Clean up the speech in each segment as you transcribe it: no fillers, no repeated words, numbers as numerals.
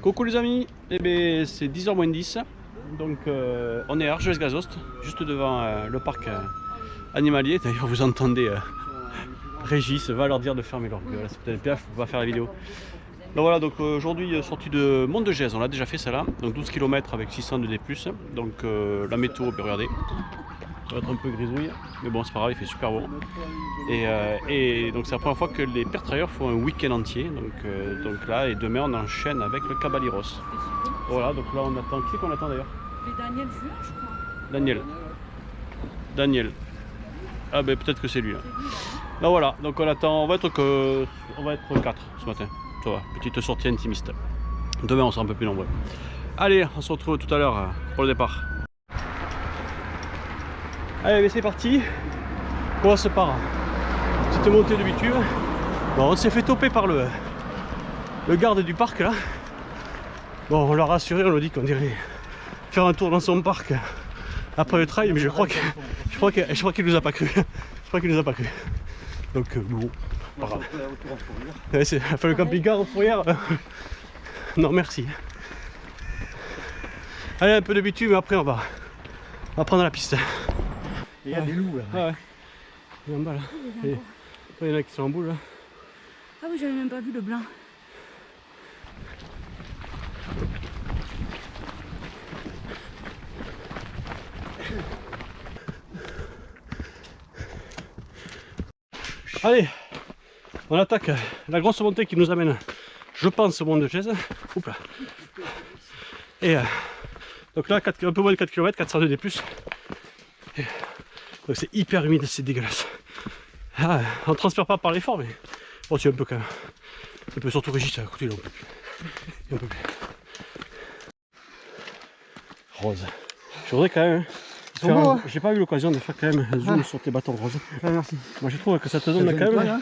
Coucou les amis, eh bien, c'est 10h moins 10, donc on est à Argelès-Gazost, juste devant le parc animalier. D'ailleurs vous entendez Régis va leur dire de fermer leur gueule, c'est peut-être le PF pour pas faire la vidéo. Donc voilà, donc aujourd'hui sortie de Mont-de-Gèze, on l'a déjà fait celle-là, donc 12 km avec 600 de D+, donc la météo, regardez, ça va être un peu grisouille, mais bon c'est pas grave, il fait super beau. Et donc c'est la première fois que les Pertrailleurs font un week-end entier, donc là, et demain on enchaîne avec le Caballeros. Voilà, donc là on attend, qui c'est qu'on attend d'ailleurs? Daniel Juin, je crois. Daniel. Ah ben peut-être que c'est lui là. Là voilà, donc on attend, on va être 4 ce matin. Ça va, petite sortie intimiste. Demain on sera un peu plus nombreux. Allez, on se retrouve tout à l'heure pour le départ. Allez, c'est parti. On commence par petite montée de bitume. Bon, on s'est fait toper par le garde du parc là. Bon, on l'a rassuré, on lui dit qu'on irait faire un tour dans son parc après le trail, mais je crois qu'il nous a pas cru. Je crois qu'il nous a pas cru. Donc bon, pas grave. Ouais, c'est le camping-car au fourrière. Non merci. Allez, un peu de bitume, après on va prendre la piste. Il y a des loups là. Ah ouais. Il y en a en bas là. Il y en a qui sont en boule là. Ah oui, j'avais même pas vu le blanc. Allez, on attaque la grosse montée qui nous amène, je pense, au Mont-de-Gèze. Oups là. Et donc là, un peu moins de 4 km, 402 D+. Et, donc c'est hyper humide, c'est dégueulasse. Ah, on ne transpire pas par l'effort, mais bon, tu es un peu quand même. Un peu surtout Régis, à côté, là, on peut plus. Il en peut plus. Rose. Je voudrais quand même. J'ai pas eu l'occasion de faire quand même un zoom sur tes bâtons roses. Ah, merci. Moi je trouve que ça te donne quand même. Hein.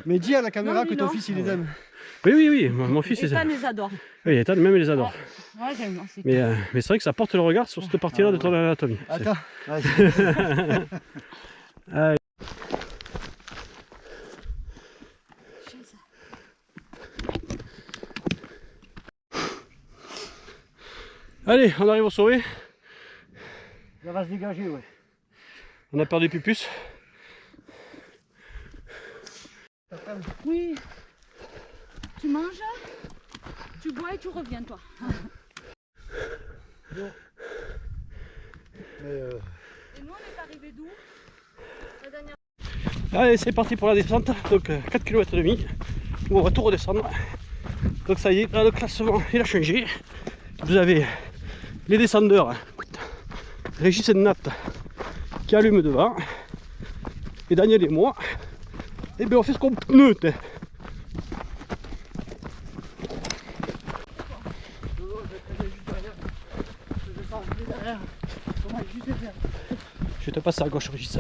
Mais dis à la caméra Non, que ton non. fils il les aime. Oui, mon fils Ethan les adore. Oui, Ethan même il les adore. Ouais, j'aime. Mais c'est vrai que ça porte le regard sur cette partie-là de ton anatomie. Attends. Allez. Allez, on arrive au sommet. Ça va se dégager, ouais. On a perdu Pupus. Oui. Tu manges, tu bois et tu reviens, toi. Bon. Et nous, on est arrivé d'où? La dernière. Allez, c'est parti pour la descente. Donc 4 km et demi. On va tout redescendre. Donc ça y est, là le classement il a changé. Vous avez les descendeurs, Régis et Nat qui allument devant. Et Daniel et moi, et bien on fait ce qu'on peut. Je te passe à gauche, Régis.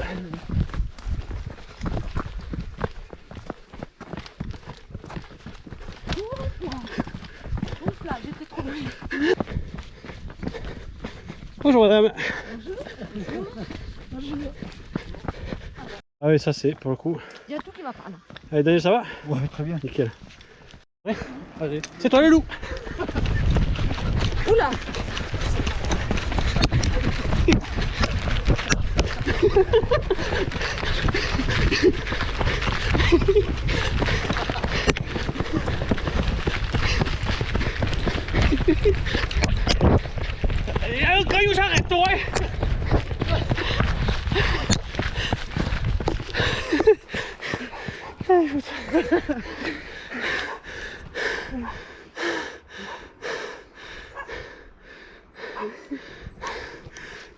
Ouf là, j'étais trop loin. Bonjour madame. Ah oui, ça c'est pour le coup. Il y a tout qui va par là. Allez Daniel, ça va? Ouais, très bien. Nickel. Ouais, allez. C'est toi le loup. Oula. Quand j'arrête toi.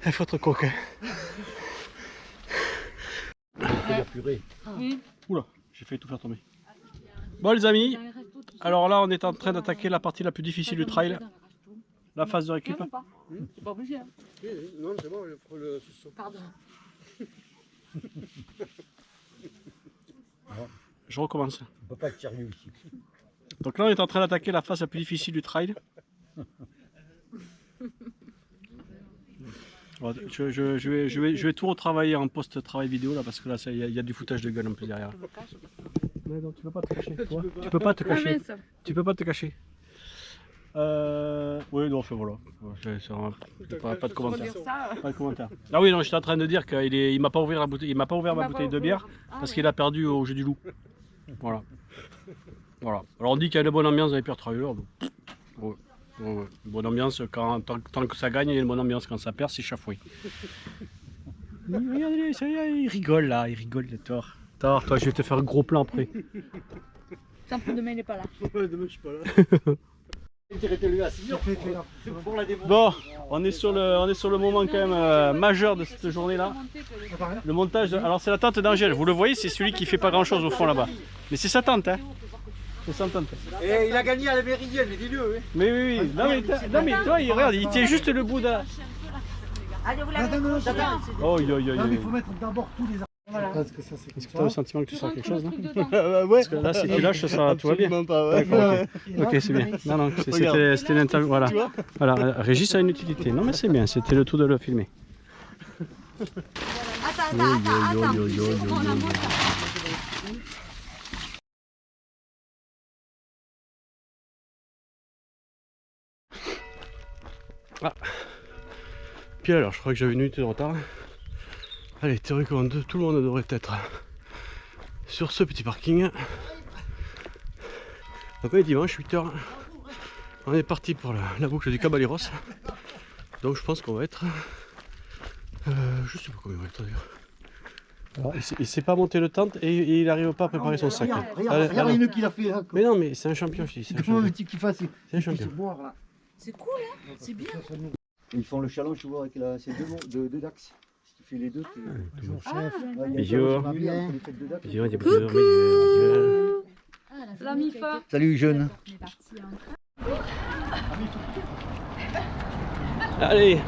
Il faut être coquin. La purée. Oui. Oula, j'ai failli tout faire tomber. Bon les amis, alors là on est en train d'attaquer la partie la plus difficile du trail, la phase de récup. C'est pas obligé. Hein. Non, c'est bon, je prends le sauce. Pardon. je recommence. On peut pas être sérieux ici. Donc là, on est en train d'attaquer la phase la plus difficile du trail. Bon, je vais tout retravailler en post-travail vidéo là parce que là il y a du foutage de gueule un peu derrière. Ouais, non, tu peux pas te cacher. Tu peux pas te cacher. Tu peux pas te cacher. Oui, non, enfin voilà. Pas de commentaire. Pas de commentaire. Ah oui, non, j'étais en train de dire qu'il m'a pas ouvert la bouteille. Il m'a pas ouvert ma bouteille de bière parce qu'il a perdu au jeu du loup. Voilà. Voilà. Alors on dit qu'il y a une bonne ambiance dans les pires travailleurs. Ouais. Ouais. Bonne ambiance tant que ça gagne, il y a une bonne ambiance. Quand ça perd, c'est chafoué. Regardez, ça y est, il rigole là, il rigole de Thor. Thor, toi, je vais te faire un gros plan après. Demain il est pas là. Demain je suis pas là. Bon, on est sur le moment quand même majeur de cette journée là. Le montage, alors c'est la tente d'Angèle, vous le voyez, c'est celui qui fait pas grand chose au fond là-bas. Mais c'est sa tente, hein. C'est sa tente. Et il a gagné à la méridienne, mais dis-le. Mais oui. Non mais toi, regarde, il tient juste le bout d'un. Allez, vous Oh yo. Non mais il faut mettre d'abord tous les Voilà. Parce que ça c'est Est-ce que tu as le sentiment que tu sens quelque chose là? ouais. Parce que là, si tu lâches, ça, tout va bien. Pas, ouais. Ok, c'est bien. Non, c'était l'interview. Voilà. Voilà, Régis a une utilité. Non, mais c'est bien, c'était le tout de le filmer. Attends. Ah. Puis alors, je crois que j'avais une minute de retard. Allez, théoriquement, tout le monde devrait être sur ce petit parking. Donc on est dimanche, 8h. On est parti pour la boucle du Caballeros. Donc je pense qu'on va être... je sais pas combien on va être d'ailleurs. Alors, il sait pas monter le tente et il n'arrive pas à préparer son sac. Regarde les nœuds qu'il a fait là. Mais non, mais c'est un champion, je dis. C'est un Comment champion. veux-tu qu'il fasse? C'est un champion. Boire là. C'est cool, hein? C'est bien. Ils font le challenge, tu vois, avec ces deux dax. Si tu fais les deux, tu... Bonjour, chef. Bisous. Bisous. La MIFA. Salut jeune. Allez,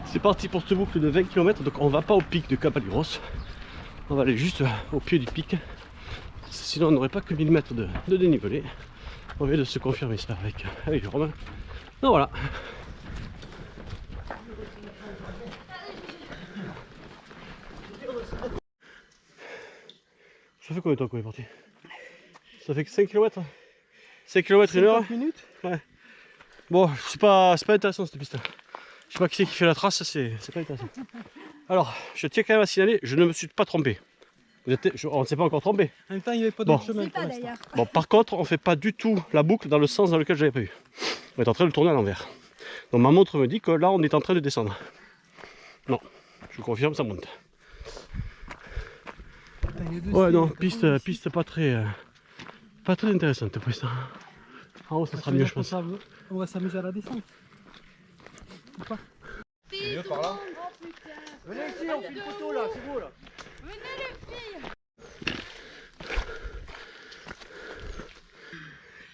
c'est parti pour cette boucle de 20 km. Donc on va pas au pic de Caballeros. On va aller juste au pied du pic. Sinon on n'aurait pas que 1000 mètres de dénivelé. On vient de se confirmer ça avec Romain. Donc voilà. Ça fait combien de temps qu'on est parti? Ça fait que 5 km? 5 km 1 heure? Minutes. Ouais. Bon, c'est pas intéressant cette piste. Je sais pas qui c'est qui fait la trace, c'est pas intéressant. Alors, je tiens quand même à signaler, je ne me suis pas trompé. On ne s'est pas encore trompé. En même temps, il n'y avait pas d'autre chemin. Bon, par contre, on fait pas du tout la boucle dans le sens dans lequel j'avais prévu. On est en train de tourner à l'envers. Donc ma montre me dit que là, on est en train de descendre. Non, je confirme, ça monte. Ouais, non, piste pas très intéressante pour l'instant. En haut, ça sera mieux, je pense. On va s'amuser à la descente. Ou pas? Mieux par là. Venez ici, on fait une photo là, c'est beau là. Venez les filles.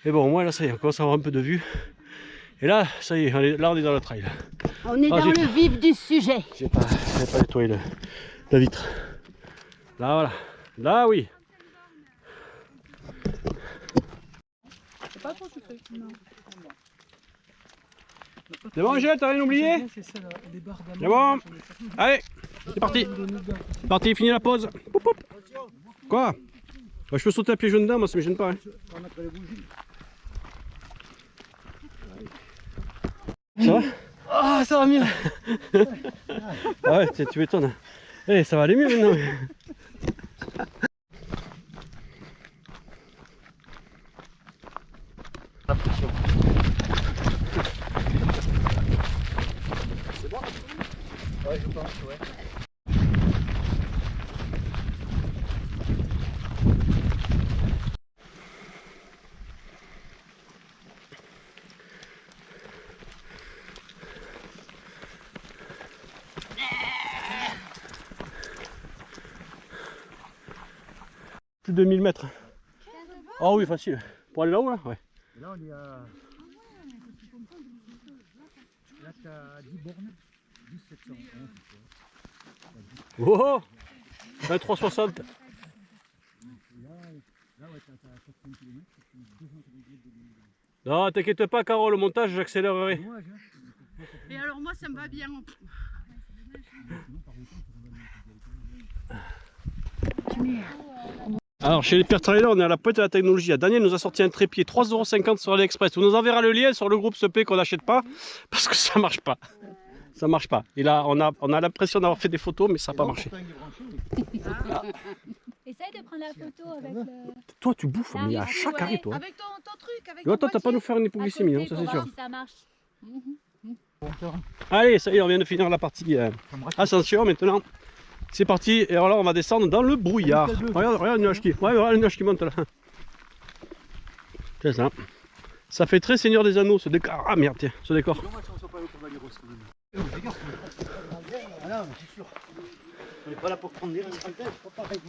Et bon, au moins là, ça y est, on commence à avoir un peu de vue. Et là, ça y est, là on est dans le trail. On est dans le vif du sujet. J'ai pas nettoyé la vitre. Là, voilà. Là, oui. C'est pas trop sucré. Non. C'est bon, Angèle, t'as rien oublié? C'est bon. Allez, c'est parti. C'est parti, fini la pause. Poup, poup. Quoi? Bah, je peux sauter à pieds jaunes dedans, moi ça me gêne pas. Hein. Ça va? Ah, ça va mieux. Ah ouais, tu m'étonnes. Eh, ça va aller mieux maintenant. C'est bon? Ouais, je pense, ouais. Plus de 1000 mètres. Oh oui, facile. Pour aller là-haut, là? Ouais. Et là, on est à... Là, tu as 10 bornes. 1700. Oh! 23,60. Non, t'inquiète pas, Caro, le montage, j'accélérerai. Et alors moi ça me va bien. Alors, chez les Pierre Trailer, on est à la pointe de la technologie. Daniel nous a sorti un trépied 3,50 € sur AliExpress. On nous enverra le lien sur le groupe CP qu'on n'achète pas parce que ça marche pas. Ça marche pas. Et là, on a l'impression d'avoir fait des photos, mais ça n'a pas marché. Essaye de prendre la photo avec le... Toi, tu bouffes, mais à chaque arrêt, toi. Avec ton truc, avec Toi, t'as pas nous faire une hypoglycémie, hein, ça c'est sûr. Si ça marche. Allez, ça y est, on vient de finir la partie ascension maintenant. C'est parti, et alors là, on va descendre dans le brouillard. Regarde le nuage qui, regarde le nuage qui monte là. C'est ça. Ça fait très Seigneur des Anneaux ce décor. Ah merde, tiens, ce décor. Voilà, c'est sûr. On n'est pas là pour prendre des risques, c'est pas pareil.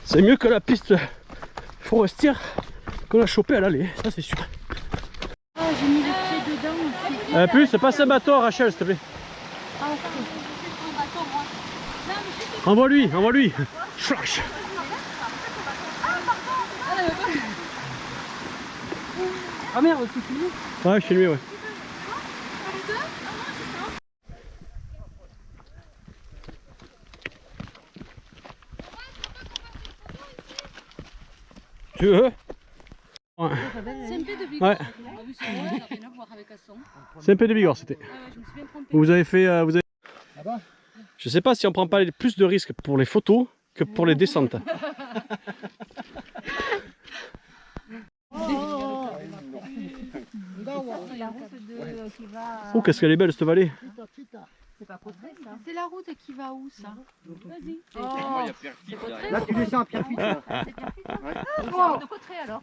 C'est mieux que la piste forestière qu'on a chopée à l'aller, ça c'est sûr. Oh, j'ai mis les pieds dedans aussi. Plus, c'est pas un bateau, Rachel, s'il te plaît. Envoie-lui, envoie-lui. Flash. Ah merde, c'est fini. Ouais, chez lui, ouais. Tu veux? Ouais. C'est un peu de bigorre. Ouais. On a vu ça, ça n'a rien à voir avec un son. C'est un peu de bigorre, c'était. Ah ouais, je me suis bien trompée. Vous avez fait... Là-bas. Je sais pas si on prend pas plus de risques pour les photos que pour les descentes. C'est la route qui va... Oh, qu'est-ce qu'elle est belle cette vallée. C'est pas Cotteret, ça. C'est la route qui va où ça? Vas-y. Oh, Là, tu descends à Pierrefitte. là. C'est Pierrefitte, hein? Ouais. C'est la route de Cotteret, alors.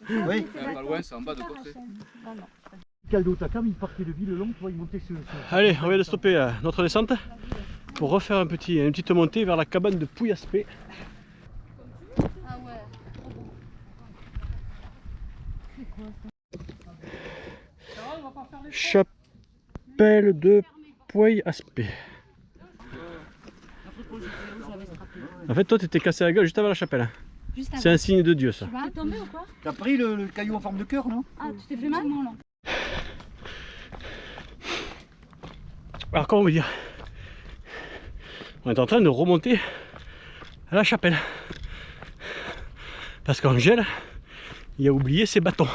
Oui. Pas loin, c'est en bas de Cotteret. Caldo Takam, il partait de Villelon, tu vois, il montait sur. Allez, on vient de stopper notre descente pour refaire une petite montée vers la cabane de Pouillaspé. ah ouais. Chapelle de Pouillaspé. En fait, toi, t'étais cassé la gueule juste avant la chapelle. C'est un signe de Dieu, ça. T'es tombé ou quoi? T'as pris le caillou en forme de cœur, non? Ah, tu t'es fait mal? Non, non. Alors, comment vous dire? On est en train de remonter à la chapelle. Parce qu'Angèle, il a oublié ses bâtons.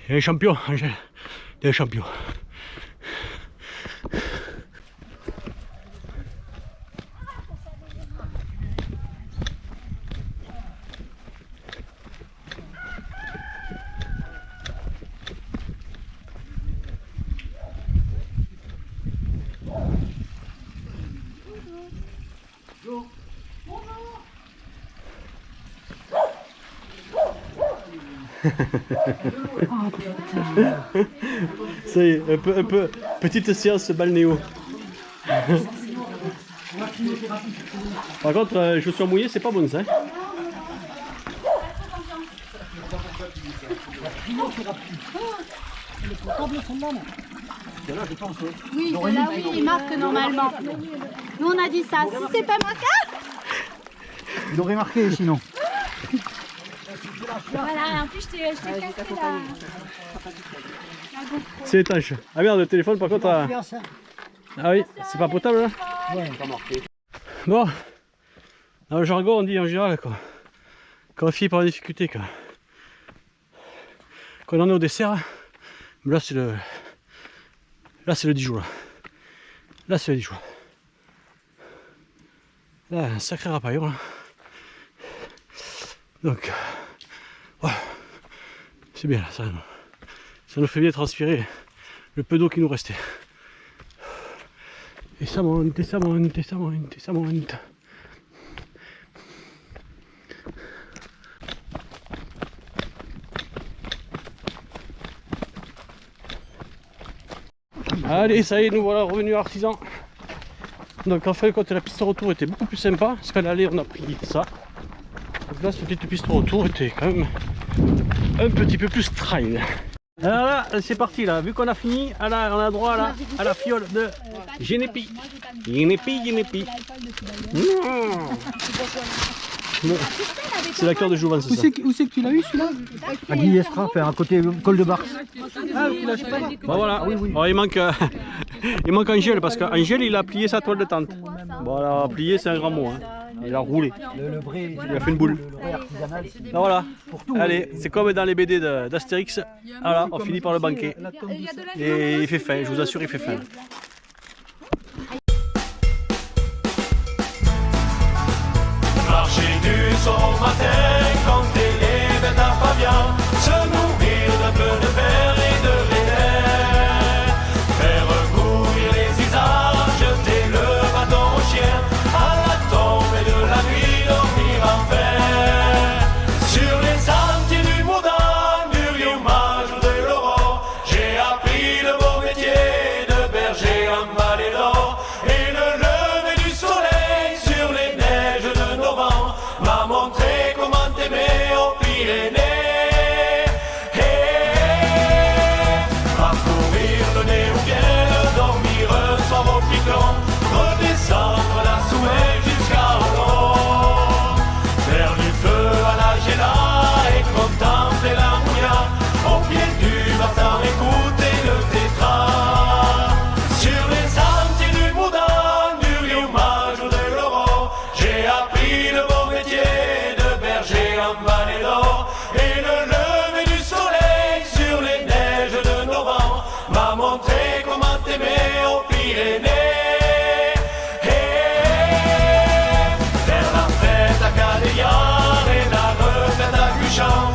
Il est un champion, Angèle. Il est un champion. Ça y est, un peu, petite séance balnéo. Par contre, chaussures mouillées, c'est pas bon ça. Hein. Oui, celle-là, oui, il marque normalement. Nous, on a dit ça. Si c'est pas marqué, Il aurait marqué sinon. Voilà, en plus, je t'ai cassé la... C'est étanche. Ah merde, le téléphone par contre. Ah oui, c'est pas potable là. Ouais. Bon, dans le jargon on dit en général quoi. Quand on finit par la difficulté quoi. Quand on en est au dessert, là c'est Là c'est le Dijon là. Là c'est le Dijon. Là un sacré rapaillon là. Donc ouais, c'est bien là, ça nous fait bien transpirer le peu d'eau qui nous restait. Et ça monte, et ça monte, et ça monte, et ça monte. Allez, ça y est, nous voilà revenus à Artisan. Donc en fin de compte, la piste retour était beaucoup plus sympa, parce qu'à l'aller on a pris ça. Donc là, cette petite piste retour était quand même un petit peu plus trail. Alors là, c'est parti là, vu qu'on a fini, on a droit là, à la fiole de Genepi. Genepi. Bon. C'est la cœur de Jouvence, c'est ça. Où c'est que tu l'as eu celui-là? À Guillestra, à côté col de Bars. Ah, tu l'as pas là. Bah voilà, oui. Oh, il manque Angèle, parce qu'Angèle il a plié sa toile de tente. Bon, alors, plié c'est un grand mot, hein. Il a roulé. Le vrai, Il a fait une boule. le vrai artisanal. Ben voilà, allez, c'est comme dans les BD d'Astérix. Voilà, on finit par le banquet. Et il fait faim, je vous assure, il fait faim. Marcher du son au matin, compter les bêtes à Fabien, se nourrir d'un peu de verre et de raisin, faire courir les isards, jeter le bâton au chien, à la tombée de la nuit dormir enfin. Sur les sentiers du Moudon, du Riomage ou de l'Aurore, j'ai appris le beau métier de berger en vallée d'or, et le lever du soleil sur les neiges de novembre m'a montré comment t'aimer aux Pyrénées. Parcourir le Néouguel, dormir un soir au Picon, redescendre la Soumet jusqu'à Hollande, faire du feu à la Géla et contempler la Mouilla, au pied du bassin écouter le tétra. Sur les sentiers du Moudon, du Riomage ou de l'Aurore, j'ai appris le beau métier de berger en vallée d'or, et le lever du soleil sur les neiges de novembre m'a montré comment t'aimer aux Pyrénées. Faire la fête à Cadeillard et la retraite à Guchamp,